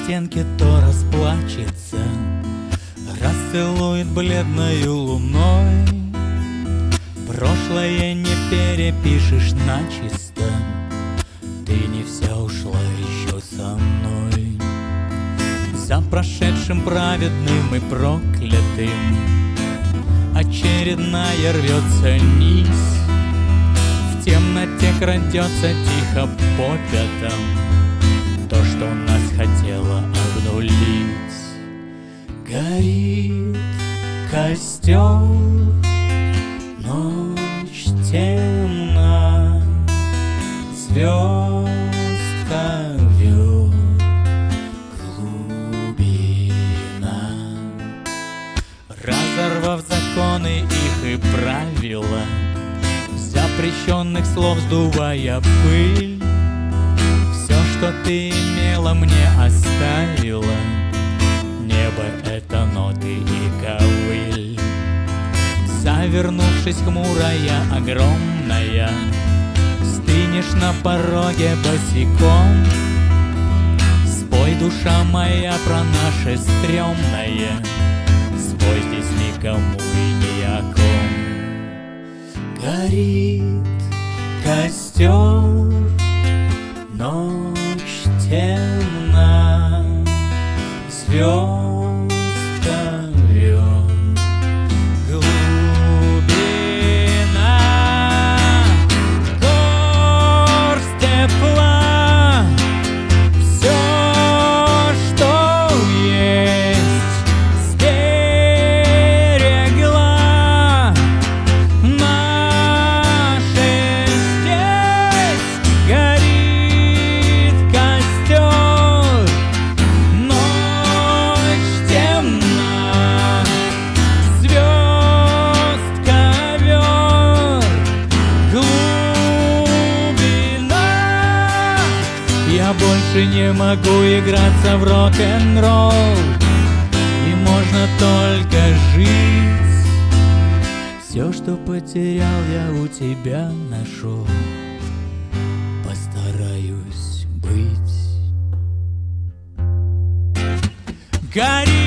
стенке, то расплачется, расцелует бледною луной. Прошлое не перепишешь начисто, ты не вся ушла еще со мной. За прошедшим праведным и проклятым очередная рвется нить. В темноте крадется тихо по пятам то, что нас хотело обнулить. Горит костер, ночь темна, звезд ковер, глубина. Разорвав законы их и правила, запрещенных слов сдувая пыль, все, что ты имела, мне оставила. Небо — это ноты и ковыль. Завернувшись хмурая, огромная, стынешь на пороге босиком. Спой, душа моя, про наше стрёмное, спой здесь никому и ни о ком. Горит костер, ночь темна, звезд ковер, глубина. Горсть тепла, все, что есть, сберегла. Я больше не могу играться в рок-н-ролл, и можно только жить. Все, что потерял, я у тебя нашел. Постараюсь быть. Горит